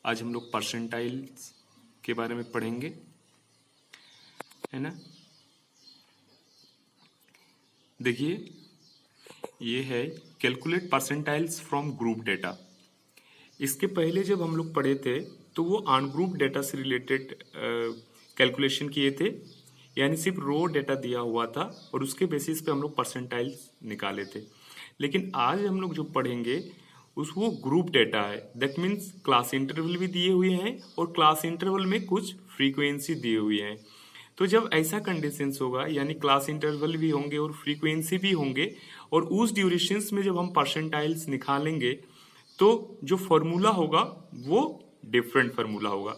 आज हम लोग परसेंटाइल्स के बारे में पढ़ेंगे, है ना। देखिए, ये है calculate percentiles from group data. इसके पहले जब हम लोग पढ़े थे तो वो अनग्रुप डेटा से रिलेटेड कैलकुलेशन किए थे, यानी सिर्फ रो डेटा दिया हुआ था और उसके बेसिस पे हम लोग परसेंटाइल्स निकाले थे। लेकिन आज हम लोग जो पढ़ेंगे वो ग्रुप डेटा है। दैट मीन्स क्लास इंटरवल भी दिए हुए हैं और क्लास इंटरवल में कुछ फ्रीक्वेंसी दिए हुए हैं। तो जब ऐसा कंडीशंस होगा, यानी क्लास इंटरवल भी होंगे और फ्रीक्वेंसी भी होंगे, और उस ड्यूरेशंस में जब हम परसेंटाइल्स निकालेंगे तो जो फॉर्मूला होगा वो डिफरेंट फार्मूला होगा।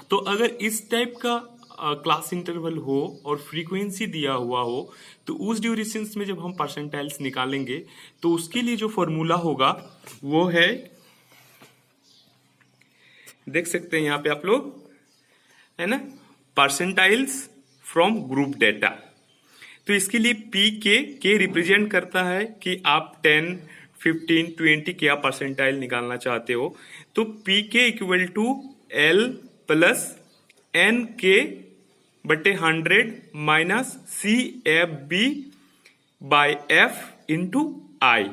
तो अगर इस टाइप का क्लास इंटरवल हो और फ्रीक्वेंसी दिया हुआ हो तो उस ड्यूरेशंस में जब हम परसेंटाइल्स निकालेंगे तो उसके लिए जो फॉर्मूला होगा वो है, देख सकते हैं यहाँ पे आप लोग, है ना, परसेंटाइल्स फ्रॉम ग्रुप डेटा। तो इसके लिए पी के रिप्रेजेंट करता है कि आप 10, 15, 20 क्या परसेंटाइल निकालना चाहते हो। तो P K equal to L plus N K बटे 100 minus C F B by F into I.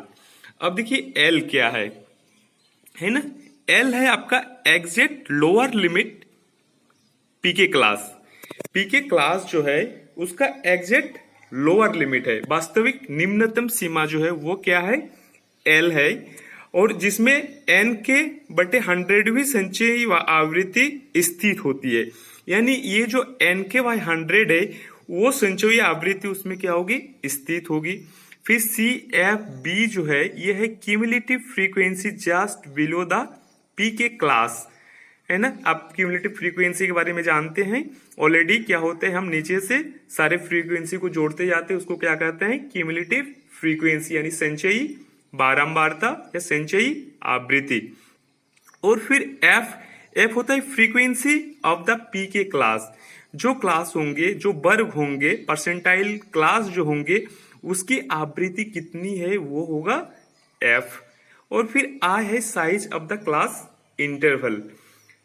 अब देखिए एल क्या है ना, एल है आपका exact lower limit PK class. PK class जो है उसका एग्जैक्ट लोअर लिमिट है, वास्तविक निम्नतम सीमा जो है वो क्या है, एल है, और जिसमें एन के बटे 100वीं संचयी आवृत्ति स्थित होती है। यानी ये जो एन के बाय 100 है वो संचयी आवृत्ति उसमें क्या होगी, स्थित होगी। फिर सी एफ बी जो है ये है cumulative frequency just below the P के क्लास, है ना। आप क्यूमुलेटिव फ्रीक्वेंसी के बारे में जानते हैं ऑलरेडी, क्या होते हैं, हम नीचे से सारे फ्रीक्वेंसी को जोड़ते जाते हैं, उसको क्या कहते हैं, क्यूमुलेटिव फ्रीक्वेंसी, यानी संचयी बारंबारता या संचयी आवृत्ति। और फिर एफ होता है फ्रीक्वेंसी ऑफ द पी के क्लास। जो क्लास होंगे, जो वर्ग होंगे, परसेंटाइल क्लास जो होंगे उसकी आवृत्ति कितनी है वो होगा एफ। और फिर आई है size of the class interval,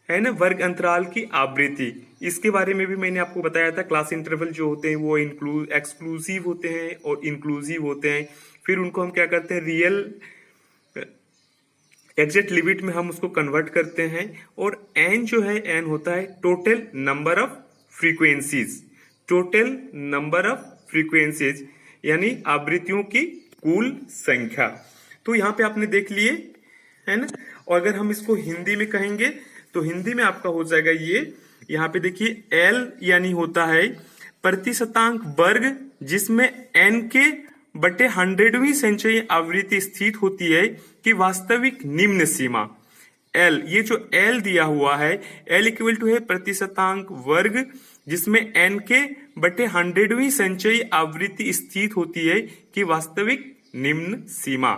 है ना, वर्ग अंतराल की आवृत्ति। इसके बारे में भी मैंने आपको बताया था, क्लास इंटरवल जो होते हैं वो एक्सक्लूसिव होते हैं और इंक्लूसिव होते हैं। फिर उनको हम क्या करते हैं, रियल एग्जैक्ट लिमिट में हम उसको कन्वर्ट करते हैं। और एन जो है, एन होता है total number of frequencies, total number of frequencies यानी आवृत्तियों की कुल संख्या। तो यहाँ पे आपने देख लिए, है ना। और अगर हम इसको हिंदी में कहेंगे तो हिंदी में आपका हो जाएगा ये, यहाँ पे देखिए एल यानी होता है प्रतिशतांक वर्ग जिसमें एन के बटे 100वीं संचयी आवृत्ति स्थित होती है कि वास्तविक निम्न सीमा एल। ये जो एल दिया हुआ है, एल इक्वल टू है प्रतिशतांक वर्ग जिसमें एन के बटे 100वीं संचयी आवृत्ति स्थित होती है कि वास्तविक निम्न सीमा।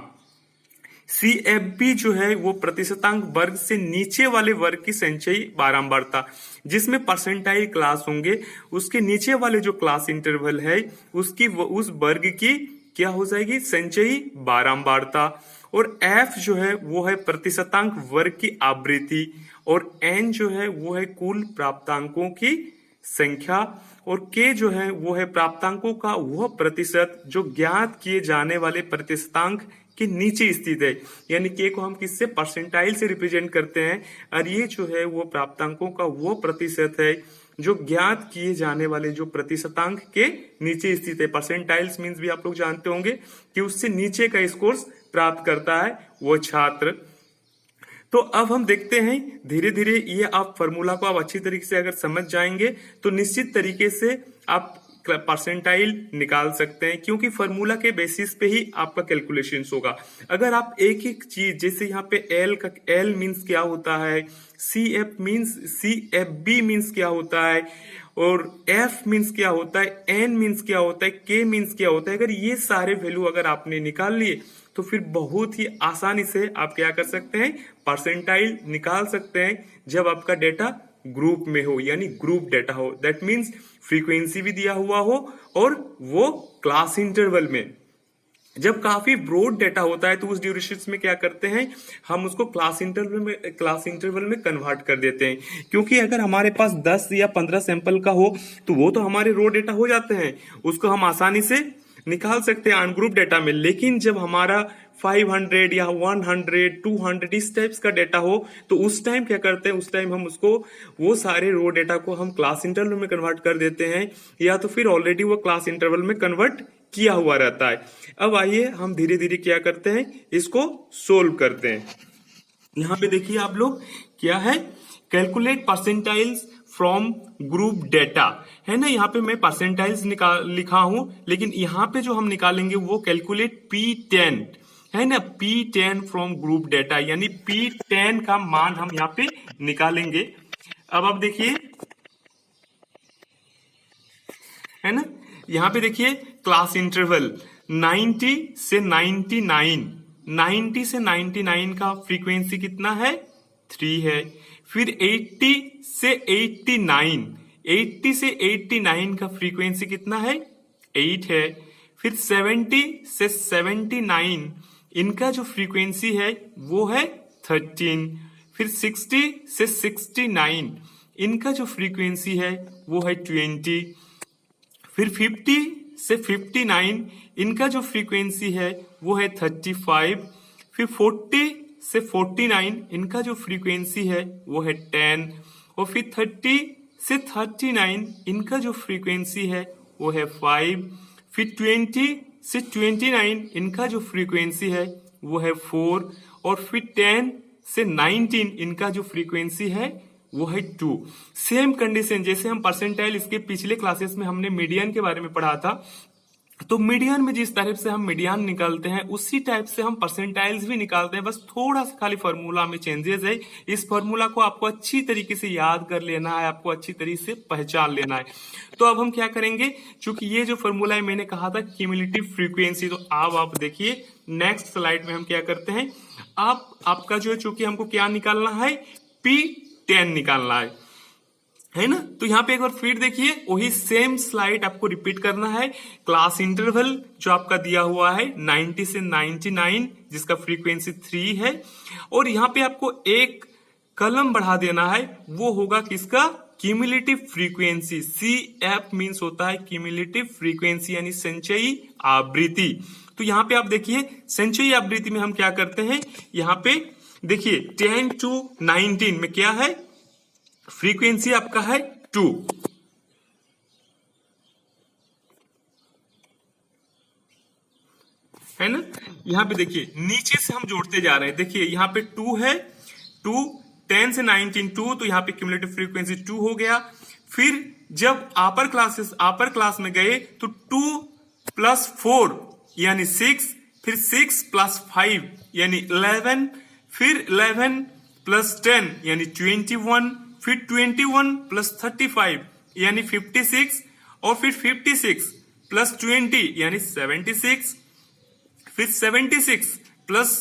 सी एफ बी जो है वो प्रतिशतांक वर्ग से नीचे वाले वर्ग की संचयी बारंबारता, जिसमें परसेंटाइल क्लास होंगे उसके नीचे वाले जो क्लास इंटरवल है उसकी उस वर्ग की क्या हो जाएगी, संचयी बारंबारता। और एफ जो है वो है प्रतिशतांक वर्ग की आवृत्ति, और एन जो है वो है कुल प्राप्तांकों की संख्या, और के जो है वो है प्राप्तांकों का वह प्रतिशत जो ज्ञात किए जाने वाले प्रतिशतांक के नीचे स्थित है। यानी के को हम किससे, परसेंटाइल से रिप्रेजेंट करते हैं, और ये जो है वो प्राप्तांकों का वो प्रतिशत है जो ज्ञात किए जाने वाले जो प्रतिशतांक के नीचे स्थित है। परसेंटाइल्स मींस भी आप लोग जानते होंगे कि उससे नीचे का स्कोर्स प्राप्त करता है वो छात्र। तो अब हम देखते हैं धीरे धीरे ये आप फॉर्मूला को आप अच्छी तरीके से अगर समझ जाएंगे तो निश्चित तरीके से आप परसेंटाइल निकाल सकते हैं, क्योंकि फॉर्मूला के बेसिस पे ही आपका कैलकुलेशन होगा। अगर आप एक एक चीज, जैसे यहाँ पे एल का, एल मीन्स क्या होता है, C F means, C F B means क्या होता है, और एफ मीन्स क्या होता है, एन मीन्स क्या होता है, के मीन्स क्या होता है, अगर ये सारे वैल्यू अगर आपने निकाल लिए तो फिर बहुत ही आसानी से आप क्या कर सकते हैं, परसेंटाइल निकाल सकते हैं जब आपका डेटा ग्रुप में हो, यानी ग्रुप डेटा हो। दैट मीन्स फ्रीक्वेंसी भी दिया हुआ हो और वो क्लास इंटरवल में जब काफी ब्रॉड डेटा होता है तो उस ड्यूरेशन में क्या करते हैं, हम उसको क्लास इंटरवल में कन्वर्ट कर देते हैं। क्योंकि अगर हमारे पास 10 या 15 सैंपल का हो तो वो तो हमारे रॉ डेटा हो जाते हैं, उसको हम आसानी से निकाल सकते हैं अनग्रुप डेटा में। लेकिन जब हमारा 500 या 100 200 इस टाइप्स का डेटा हो तो उस टाइम क्या करते हैं, उस टाइम हम उसको वो सारे रो डेटा को हम क्लास इंटरवल में कन्वर्ट कर देते हैं, या तो फिर ऑलरेडी वो क्लास इंटरवल में कन्वर्ट किया हुआ रहता है। अब आइए हम धीरे धीरे क्या करते हैं, इसको सोल्व करते हैं। यहां पे देखिए आप लोग, क्या है, calculate percentiles from group data, है ना। यहाँ पे मैं परसेंटाइल्स लिखा हूं, लेकिन यहाँ पे जो हम निकालेंगे वो कैलकुलेट P10, है ना, P10 फ्रॉम ग्रुप डेटा, यानी P10 का मान हम यहाँ पे निकालेंगे। अब आप देखिए, है ना, यहाँ पे देखिए क्लास इंटरवल 90 से 99, 90 से 99 का फ्रीक्वेंसी कितना है, 3 है। फिर 80 से 89, 80 से 89 का फ्रीक्वेंसी कितना है, 8 है। फिर 70 से 79 इनका जो फ्रीक्वेंसी है वो है 13। फिर 60 से 69 इनका जो फ्रीक्वेंसी है वो है 20। फिर 50 से 59 इनका जो फ्रीक्वेंसी है वो है 35। फिर 40 से 49 इनका जो फ्रीक्वेंसी है वो है 10। और फिर 30 से 39 इनका जो फ्रीक्वेंसी है वो है 5। फिर 20 से 29 इनका जो फ्रीक्वेंसी है वो है 4। और फिर 10 से 19 इनका जो फ्रीक्वेंसी है वो है 2। सेम कंडीशन जैसे हम परसेंटाइल इसके पिछले क्लासेस में हमने मीडियन के बारे में पढ़ा था, तो मीडियन में जिस टाइप से हम मीडियन निकालते हैं उसी टाइप से हम परसेंटाइल्स भी निकालते हैं, बस थोड़ा सा खाली फॉर्मूला में चेंजेस है। इस फॉर्मूला को आपको अच्छी तरीके से याद कर लेना है, आपको अच्छी तरीके से पहचान लेना है। तो अब हम क्या करेंगे, चूंकि ये जो फॉर्मूला है मैंने कहा था क्यूमुलेटिव फ्रीक्वेंसी, तो अब आप देखिए नेक्स्ट स्लाइड में हम क्या करते हैं, आपका जो है चूंकि हमको क्या निकालना है, P10 निकालना है ना। तो यहाँ पे एक बार फिर देखिए वही सेम स्लाइड आपको रिपीट करना है। क्लास इंटरवल जो आपका दिया हुआ है 90 से 99 जिसका फ्रीक्वेंसी 3 है, और यहाँ पे आपको एक कलम बढ़ा देना है, वो होगा किसका, क्यूमुलेटिव फ्रीक्वेंसी। CF मीन्स होता है क्यूमुलेटिव फ्रीक्वेंसी यानी संचयी आवृत्ति। तो यहाँ पे आप देखिए संचयी आवृत्ति में हम क्या करते हैं, यहाँ पे देखिए 10 to 19 में क्या है, फ्रीक्वेंसी आपका है 2, है ना। यहां पे देखिए नीचे से हम जोड़ते जा रहे हैं, देखिए यहां पे 2 है, 2 10 से 19 2, तो यहां पे क्यूमुलेटिव फ्रीक्वेंसी 2 हो गया। फिर जब अपर क्लास में गए तो 2 + 4 यानी 6, फिर 6 + 5 यानी 11, फिर 11 + 10 यानी 21, फिर 21 + 35 यानी 56, और फिर 56 + 20 यानी 76, फिर 76 +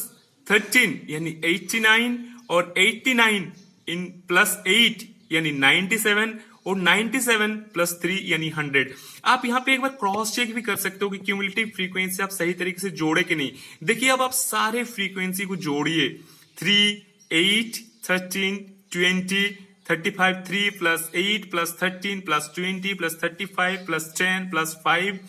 13 यानी 89, और 89 + 8 यानी 97, और 97 + 3 यानी 100। आप यहाँ पे एक बार क्रॉस चेक भी कर सकते हो कि क्यूमुलेटिव फ्रीक्वेंसी आप सही तरीके से जोड़े कि नहीं। देखिए अब आप सारे फ्रीक्वेंसी को जोड़िए, 3 8 13 20 35, 3 + 8 + 13 + 20 + 35 + 10 + 5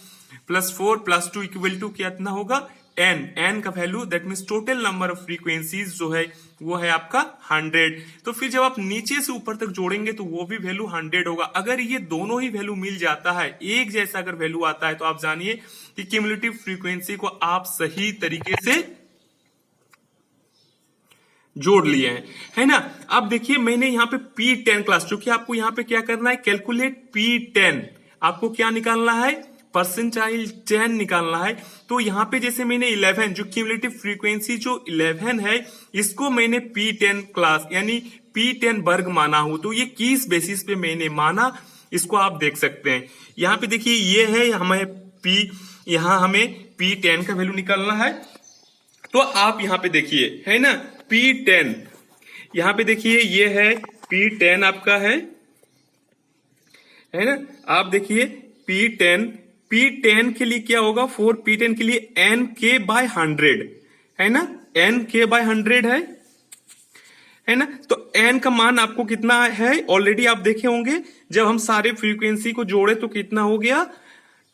+ 4 + 2 इक्वल टू कितना होगा, n का value, that means total number of frequencies जो है वो है आपका 100। तो फिर जब आप नीचे से ऊपर तक जोड़ेंगे तो वो भी वैल्यू 100 होगा। अगर ये दोनों ही वैल्यू मिल जाता है, एक जैसा अगर वैल्यू आता है, तो आप जानिए कि क्यूमुलेटिव फ्रीक्वेंसी को आप सही तरीके से जोड़ लिए हैं, है ना। अब देखिए मैंने यहाँ पे P10 क्लास, चूंकि आपको यहाँ पे क्या करना है, कैलकुलेट P10, आपको क्या निकालना है, परसेंटाइल 10 निकालना है। तो यहाँ पे जैसे मैंने 11 जो क्यूमुलेटिव फ्रीक्वेंसी जो 11 है, इसको मैंने P10 क्लास यानी P10 वर्ग माना हूं। तो ये किस बेसिस पे मैंने माना, इसको आप देख सकते हैं। यहाँ पे देखिए ये है हमें यहाँ हमें P10 का वैल्यू निकालना है। तो आप यहाँ पे देखिए, है ना, P10, यहाँ पे देखिए ये है P10 आपका है ना। आप देखिए P10 P10 के लिए क्या होगा, फॉर P10 के लिए Nk/100 है ना, Nk/100 है ना। तो n का मान आपको कितना है ऑलरेडी आप देखे होंगे, जब हम सारे फ्रीक्वेंसी को जोड़े तो कितना हो गया,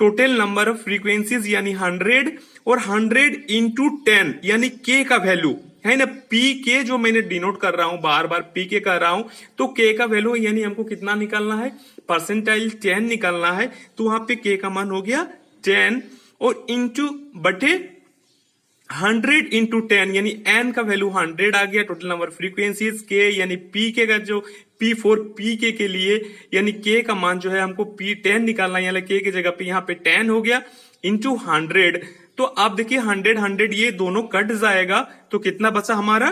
टोटल नंबर ऑफ फ्रीक्वेंसीज यानी 100, और 100 इंटू 10 यानी k का वैल्यू है ना, pk जो मैंने डिनोट कर रहा हूं, बार बार pk कर रहा हूं, तो k का वैल्यू यानी हमको कितना निकालना है, परसेंटाइल 10 निकालना है, तो वहां पे k का मान हो गया 10 और इंटू बटे 100 इंटू 10 यानी n का वैल्यू 100 आ गया, टोटल नंबर फ्रीक्वेंसीज k यानी pk का जो P4 pk के लिए यानी k का मान जो है हमको P10 निकालना है, यानी k की जगह पे यहाँ पे 10 हो गया इंटू 100। तो आप देखिए 100 ये दोनों कट जाएगा तो कितना बचा हमारा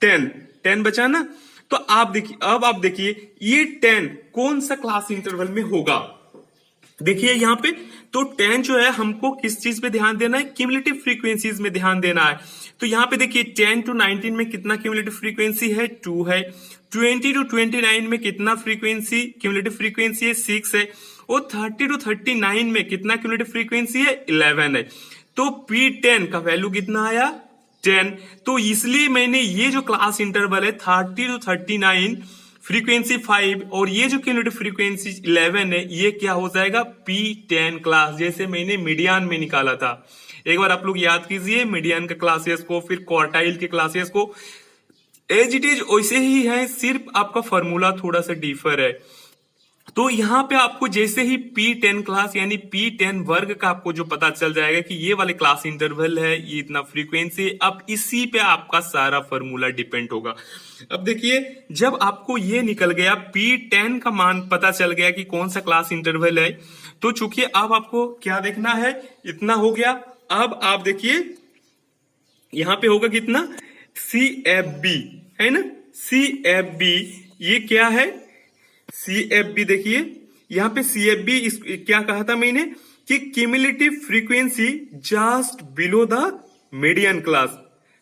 10 बचा ना। तो आप देखिए, अब आप देखिए ये 10 कौन सा क्लास इंटरवल में होगा, देखिए यहाँ पे तो 10 जो है हमको किस चीज पे ध्यान देना है, क्यूमुलेटिव फ्रीक्वेंसीज में ध्यान देना है। तो यहाँ पे देखिए 10 to 19 में कितना क्यूमुलेटिव फ्रीक्वेंसी है, 2 है। 20 to 29 में कितना फ्रीक्वेंसी क्यूमुलेटिव फ्रीक्वेंसी है, 6 है। और 30 to 39 में कितना क्यूमुलेटिव फ्रीक्वेंसी है, 11 है। तो P10 का वैल्यू कितना आया, 10। तो इसलिए मैंने ये जो क्लास इंटरवल है 30 to 39 फ्रीक्वेंसी 5 और ये जो क्यूमुलेटिव फ्रीक्वेंसी 11 है, ये क्या हो जाएगा P10 क्लास, जैसे मैंने मीडियन में निकाला था। एक बार आप लोग याद कीजिए मीडियन के क्लासेस को, फिर क्वार्टाइल के क्लासेस को, एज इट इज वैसे ही है, सिर्फ आपका फॉर्मूला थोड़ा सा डिफर है। तो यहाँ पे आपको जैसे ही P10 क्लास यानी P10 वर्ग का आपको जो पता चल जाएगा कि ये वाले क्लास इंटरवल है, ये इतना फ्रीक्वेंसी, अब इसी पे आपका सारा फॉर्मूला डिपेंड होगा। अब देखिए जब आपको ये निकल गया P10 का मान पता चल गया कि कौन सा क्लास इंटरवल है, तो चूंकि अब आपको क्या देखना है, इतना हो गया। अब आप देखिए यहां पे होगा कितना, CFB है ना, CFB ये क्या है, CFB देखिए यहां पे CFB क्या कहा था मैंने कि cumulative frequency just below the median class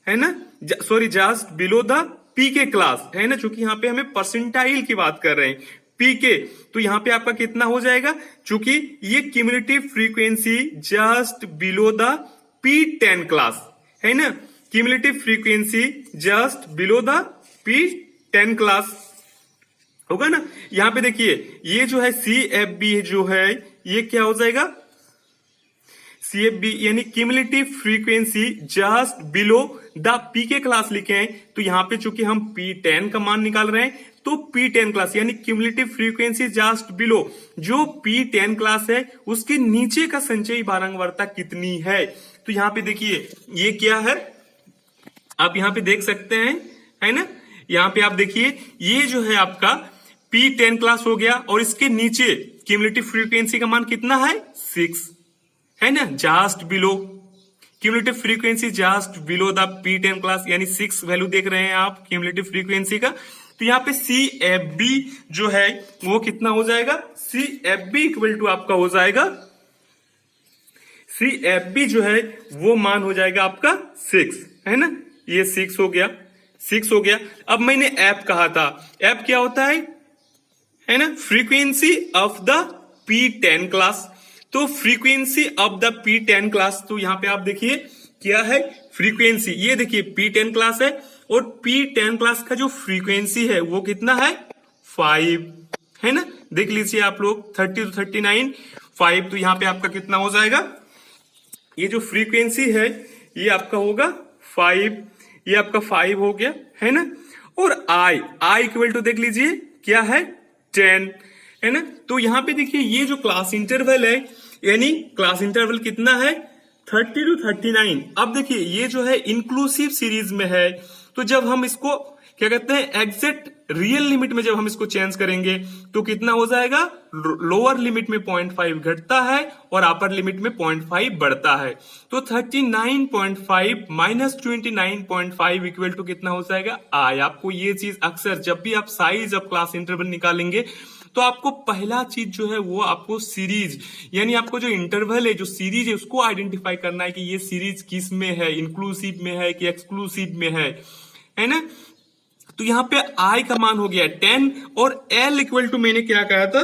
है ना, sorry just below the P K class है ना, चूंकि यहाँ पे हमें परसेंटाइल की बात कर रहे हैं पीके, तो यहाँ पे आपका कितना हो जाएगा, चूंकि ये cumulative frequency just below the P10 class है ना, cumulative frequency just below the P10 class होगा ना। यहां पे देखिए ये जो है CFB जो है ये क्या हो जाएगा, CFB यानी cumulative frequency just below the P K class लिखे हैं, तो यहां पे चूंकि हम P10 का मान निकाल रहे हैं, तो P10 क्लास यानी क्यूमुलेटिव फ्रीक्वेंसी जस्ट बिलो जो P10 क्लास है उसके नीचे का संचयी बारंबारता कितनी है। तो यहां पे देखिए ये क्या है, आप यहां पे देख सकते हैं है ना, यहां पे आप देखिए ये जो है आपका P10 क्लास हो गया और इसके नीचे क्यूमुलेटिव फ्रीक्वेंसी का मान कितना है, 6 है ना, just below cumulative frequency just below the P10 class यानी 6 वैल्यू देख रहे हैं आप क्यूमुलेटिव फ्रीक्वेंसी का। तो यहाँ पे CFB जो है वो कितना हो जाएगा, CFB इक्वल टू आपका हो जाएगा, CFB जो है वो मान हो जाएगा आपका 6 है ना, ये 6 हो गया, 6 हो गया। अब मैंने एप कहा था, एप क्या होता है ना, frequency of the P10 class. तो frequency of the P10 class, तो यहां पे आप देखिए क्या है फ्रीक्वेंसी, ये देखिए P10 क्लास है और P10 क्लास का जो फ्रीक्वेंसी है वो कितना है, 5 है ना, देख लीजिए आप लोग 30 to 39 5, तो यहां पे आपका कितना हो जाएगा, ये जो फ्रीक्वेंसी है ये आपका होगा 5, ये आपका 5 हो गया है ना। और आई इक्वल टू देख लीजिए क्या है 10 है ना। तो यहां पे देखिए ये जो क्लास इंटरवल है यानी क्लास इंटरवल कितना है 30 to 39। अब देखिए ये जो है इंक्लूसिव सीरीज में है, तो जब हम इसको क्या कहते हैं एग्जैक्ट रियल लिमिट में जब हम इसको चेंज करेंगे तो कितना हो जाएगा, लोअर लिमिट में 0.5 घटता है और अपर लिमिट में 0.5 बढ़ता है। तो 39.5 माइनस 29.5 इक्वल टू कितना हो जाएगा, आई। आपको ये चीज अक्सर जब भी आप साइज ऑफ क्लास इंटरवल निकालेंगे तो आपको पहला चीज जो है वो आपको सीरीज यानी आपको जो इंटरवल है जो सीरीज है उसको आइडेंटिफाई करना है कि ये सीरीज किस में है, इंक्लूसिव में है कि एक्सक्लूसिव में है ना। तो यहां पे आई का मान हो गया 10 और एल इक्वल टू मैंने क्या कहा था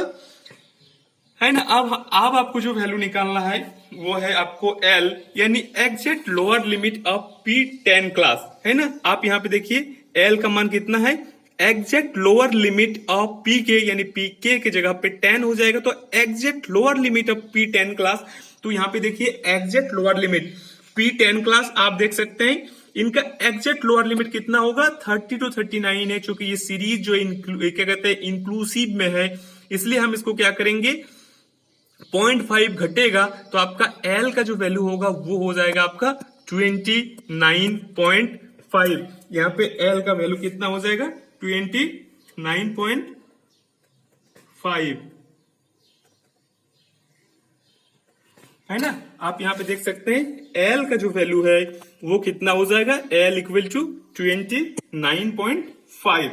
है ना। अब आपको जो वैल्यू निकालना है वो है आपको एल, यानी exact lower limit of P10 class, है ना। आप यहाँ पे देखिए एल का मान कितना है, exact lower limit of P के, यानी पी के जगह पे 10 हो जाएगा, तो exact lower limit of P10 class. तो यहाँ पे देखिए exact lower limit P10 class, आप देख सकते हैं इनका एग्जैक्ट लोअर लिमिट कितना होगा, 30 to 39 है। क्योंकि ये सीरीज जो क्या कहते हैं इंक्लूसिव में है, इसलिए हम इसको क्या करेंगे 0.5 घटेगा, तो आपका एल का जो वैल्यू होगा वो हो जाएगा आपका 29.5। यहाँ पे एल का वैल्यू कितना हो जाएगा 29.5, है ना। आप यहाँ पे देख सकते हैं एल का जो वैल्यू है वो कितना हो जाएगा, एल इक्वल टू 29.5।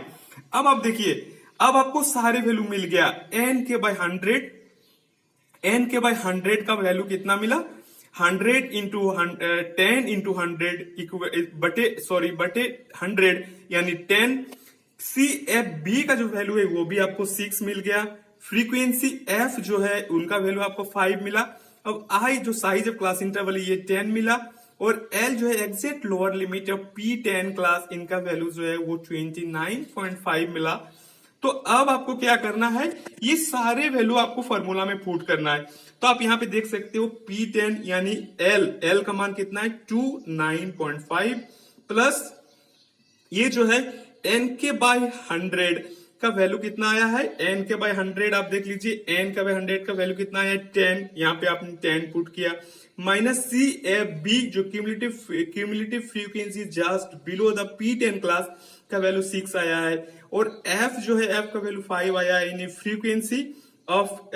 अब आप देखिए, अब आपको सारे वैल्यू मिल गया, एन के बाय 100 का वैल्यू कितना मिला, 100 इंटू 10 इंटू 100 बटे 100, यानी 10। सी एफ बी का जो वैल्यू है वो भी आपको 6 मिल गया। फ्रीक्वेंसी एफ जो है उनका वैल्यू आपको 5 मिला। अब आई जो साइज ऑफ क्लास इंटरवल ये 10 मिला, और एल जो है exact lower limit of P10 class, इनका वैल्यू जो है वो 29.5 मिला। तो अब आपको क्या करना है, ये सारे वैल्यू आपको फॉर्मूला में पुट करना है। तो आप यहाँ पे देख सकते हो P10 यानी एल का मान कितना है 29.5 प्लस ये जो है एन के बाय 100 का वैल्यू कितना आया है, एन के बाय 100 आप देख लीजिए, एन के बाय 100 का वैल्यू कितना है 10, यहाँ पे आपने 10 पुट किया, माइनस सी एफ बी जो cumulative frequency just below the P10 class का वैल्यू 6 आया है, और एफ जो है एफ का वैल्यू 5 आया है, यानी frequency of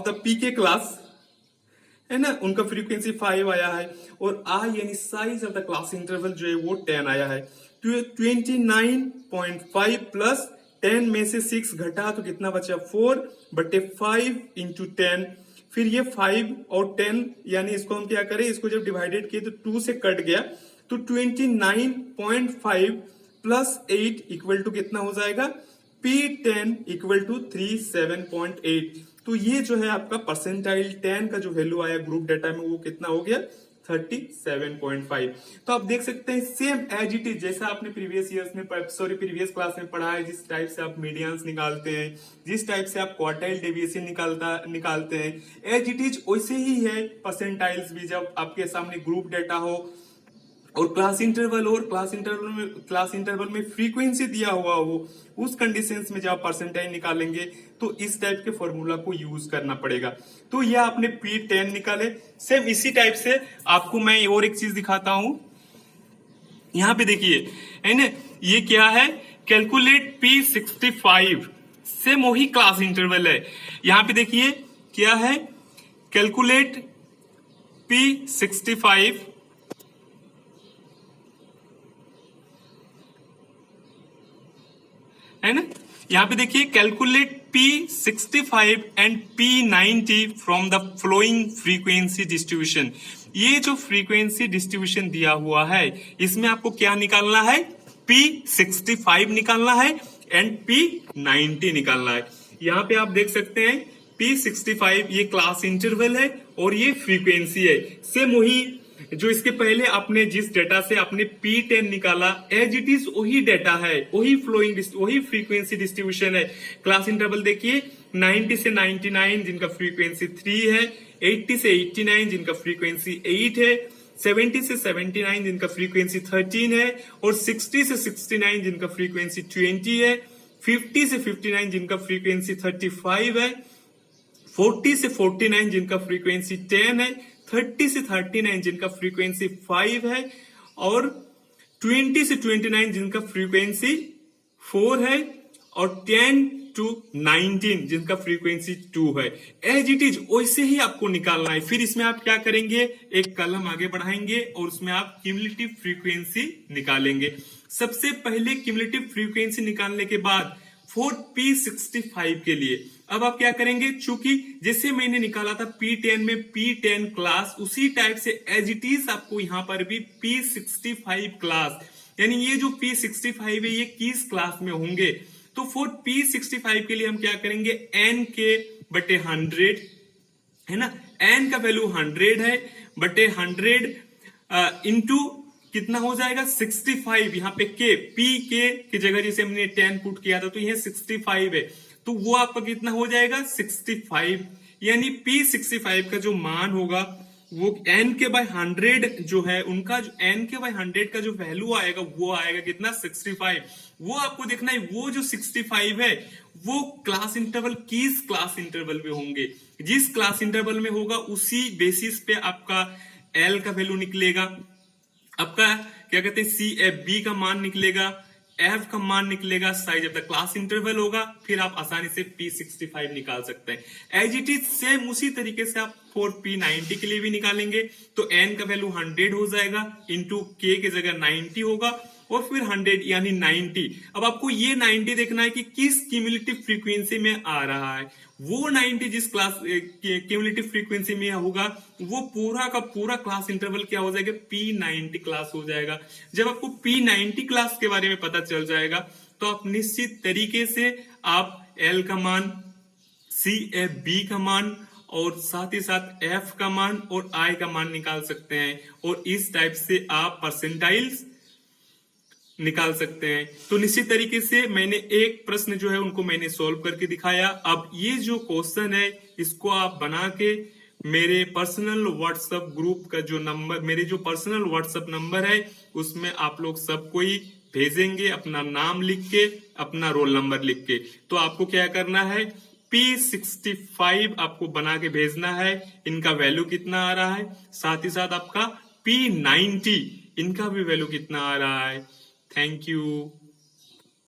the P K class, है ना, उनका फ्रीक्वेंसी 5 आया है, और आई यानी size of the class interval जो है वो 10 आया है। तो 29.5 प्लस 10 में से 6 घटा तो कितना बचा 4 बटे 5 इंटू 10, फिर ये 5 और 10 यानी इसको हम क्या करें, इसको जब डिवाइडेड किए तो 2 से कट गया, तो 29.5 प्लस 8 इक्वल टू कितना हो जाएगा, P10 इक्वल टू 37.8। तो ये जो है आपका परसेंटाइल 10 का जो वैल्यू आया ग्रुप डेटा में वो कितना हो गया 37.5। तो आप देख सकते हैं सेम एज इट इज जैसा आपने प्रीवियस प्रीवियस क्लास में पढ़ा है, जिस टाइप से आप मीडियंस निकालते हैं, जिस टाइप से आप क्वार्टाइल डेविएशन निकालते हैं, एज इट इज वैसे ही है परसेंटाइल्स भी। जब आपके सामने ग्रुप डेटा हो और क्लास इंटरवल में फ्रीक्वेंसी दिया हुआ हो, उस कंडीशंस में जब आप परसेंटाइल निकालेंगे तो इस टाइप के फॉर्मूला को यूज करना पड़ेगा। तो यह आपने P10 निकाले। सेम इसी टाइप से आपको मैं और एक चीज दिखाता हूं, यहां पे देखिए, है ना, ये क्या है, कैलकुलेट P65, सेम वही क्लास इंटरवल है। यहां पे देखिए क्या है, कैलकुलेट P65, है ना। यहां पे देखिए calculate P65 and P90 from the flowing frequency distribution. ये जो फ्रीक्वेंसी डिस्ट्रीब्यूशन दिया हुआ है इसमें आपको क्या निकालना है, P65 निकालना है एंड P90 निकालना है। यहां पे आप देख सकते हैं P65 ये क्लास इंटरवल है और ये फ्रीक्वेंसी है। सेम वही जो इसके पहले आपने जिस डेटा से आपने P10 निकाला, एज इट इज वही डेटा है, वही फ्लोइंग वही फ्रीक्वेंसी डिस्ट्रीब्यूशन है। क्लास इंटरवल देखिए 90 से 99 जिनका फ्रीक्वेंसी 3 है, 80 से 89 जिनका फ्रीक्वेंसी 8 है, 70 से 79 जिनका फ्रीक्वेंसी 13 है, और 60 से 69 जिनका फ्रीक्वेंसी 20 है, 50 से 59 जिनका फ्रीक्वेंसी 35 है, 40 से 49 जिनका फ्रीक्वेंसी 10 है, 30 से 39 जिनका फ्रीक्वेंसी 5 है, और 20 से 29 जिनका फ्रीक्वेंसी 4 है, और 10 to 19 जिनका फ्रीक्वेंसी 2 है। एज इट इज वैसे ही आपको निकालना है। फिर इसमें आप क्या करेंगे, एक कॉलम आगे बढ़ाएंगे और उसमें आप क्यूमुलेटिव फ्रीक्वेंसी निकालेंगे। सबसे पहले क्यूमुलेटिव फ्रीक्वेंसी निकालने के बाद फॉर P65 के लिए अब आप क्या करेंगे, चूंकि जैसे मैंने निकाला था P10 में P10 क्लास, उसी टाइप से एज इट इज आपको यहां पर भी P65 क्लास, यानी ये जो P65 है ये किस क्लास में होंगे, तो फॉर P65 के लिए हम क्या करेंगे, n के बटे 100 है ना, n का वैल्यू 100 है बटे 100 इंटू कितना हो जाएगा 65, यहाँ पे p के जगह जैसे हमने 10 पुट किया था तो यह 65 है, तो वो आपका कितना हो जाएगा 65, यानी P65 का जो मान होगा वो n के बाय 100 जो है उनका जो n के बाय 100 का जो वैल्यू आएगा वो आएगा कितना 65। वो आपको देखना है वो जो 65 है वो क्लास इंटरवल किस क्लास इंटरवल में होंगे, जिस क्लास इंटरवल में होगा उसी बेसिस पे आपका L का वैल्यू निकलेगा, आपका क्या कहते हैं CFB का मान निकलेगा, F का मान निकलेगा, size of the class interval होगा, फिर आप आसानी से P65 निकाल सकते हैं। एज इट इज सेम उसी तरीके से आप फॉर P90 के लिए भी निकालेंगे, तो n का वैल्यू 100 हो जाएगा इंटू k की जगह 90 होगा और फिर 100 यानी 90। अब आपको ये 90 देखना है कि किस क्यूमुलेटिव फ्रीक्वेंसी में आ रहा है, वो 90 जिस क्लास क्यूमुलेटिव फ्रीक्वेंसी में होगा वो पूरा का पूरा क्लास इंटरवल क्या हो जाएगा, P90 क्लास हो जाएगा। जब आपको P90 क्लास के बारे में पता चल जाएगा तो आप निश्चित तरीके से आप L का मान, CFB का मान और साथ ही साथ F का मान और I का मान निकाल सकते हैं, और इस टाइप से आप परसेंटाइल्स निकाल सकते हैं। तो निश्चित तरीके से मैंने एक प्रश्न जो है उनको मैंने सॉल्व करके दिखाया। अब ये जो क्वेश्चन है इसको आप बना के मेरे पर्सनल व्हाट्सएप ग्रुप का जो नंबर, मेरे जो पर्सनल व्हाट्सएप नंबर है उसमें आप लोग सब कोई भेजेंगे अपना नाम लिख के, अपना रोल नंबर लिख के। तो आपको क्या करना है, P65 आपको बना के भेजना है, इनका वैल्यू कितना आ रहा है, साथ ही साथ आपका P90 इनका भी वैल्यू कितना आ रहा है। Thank you.